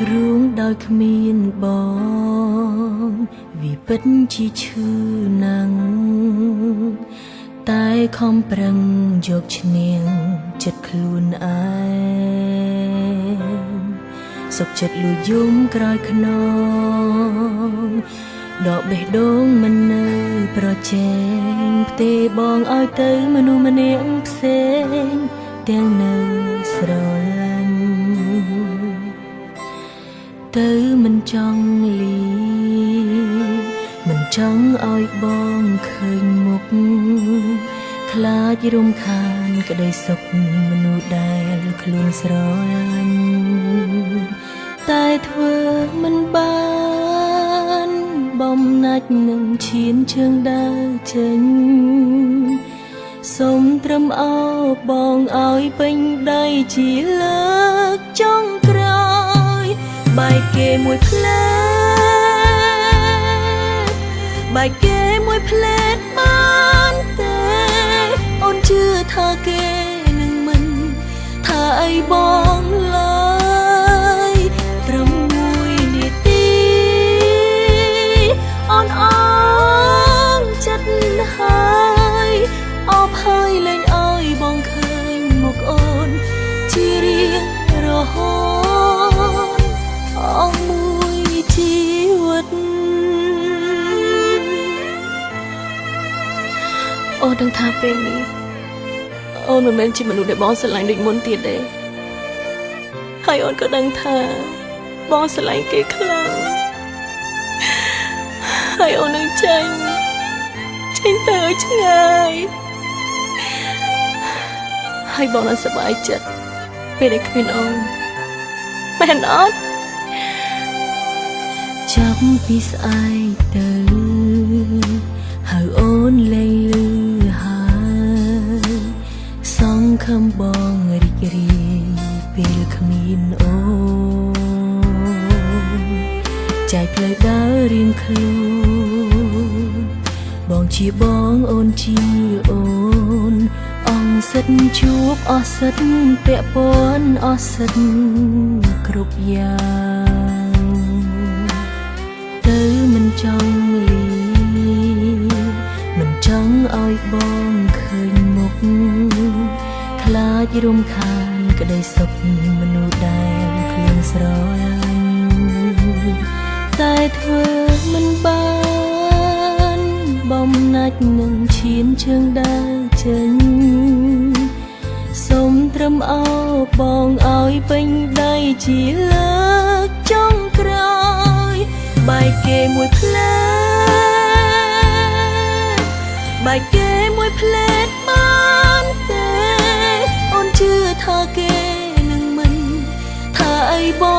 រួងដោយគ្មានបងវាពិតជាឈឺណាស់តែខំប្រឹងយកឈ្នះចិត្តខ្លួនឯងសុខចិត្តលួចយំក្រោយខ្នងដកបេះដូងមិននៅប្រជែងផ្ទេបងឲ្យទៅមនុស្សម្នាក់ផ្សេងទាំងនៅស្រឡាញ់ទៅមិនចង់លីមិនចង់ឲ្យបងឃើញមុខខ្លាចរំខានក្តីសុខមនុស្សដែលខ្លួនស្រឡាញ់តែធ្វើមិនបានបំណាច់នឹងឈានជើងដើរចេញសូមត្រឹមអោបបងឲ្យពេញដៃជាលើកចុងក្រោយបែកគេមួយផ្លែបែកគេមួយផ្លែបានទេអូនជឿថាគេនឹងមិនថាអីបងឡើយត្រឹមមួយនាទីអូនអងចិត្តហើយអបហើយលែងឲ្យបងឃើញមុខអូនជារៀងរហូតអងមួយជីវិតអូនដឹងថាពេលនេះអូនមិនមែនជាមនុស្សដែលបងស្រឡាញ់ដូចមុនទៀតទេហើយអូនក៏ដឹងថាបងស្រឡាញ់គេខ្លាំងហើយអូននឹងចេញទៅឆ្ងាយហើយបងនឹងសប្បាយចិត្តពេលដែលគ្មានអូនមែនអត់ចាប់ពីស្អែកទៅហើយអូនលែងលឺហើយសង្ឃឹមបងរីករាយពេលគ្មានអូនចែកផ្លូវដើររៀងខ្លួនបងជាបងអូនជាអូនអង្គសិទ្ធជួបអស់សិទ្ធពាក់ព័ន្ធអស់សិទ្ធគ្រប់យ៉ាងទៅមិនចង់លីមិនចង់ឲ្យបងឃើញមុខខ្លាចរំខានក្តីសុខមនុស្សដែលខ្លួនស្រឡាញ់តែធ្វើមិនបានបំណាច់នឹងឈានជើងដើរចេញសូមត្រឹមអោបបងឲ្យពេញដៃជាលើកចុងក្រោយបែកគេមួយផ្លែបែកគេមួយផ្លែបានទេអូនជឿថាគេនឹងមិនថាអីបង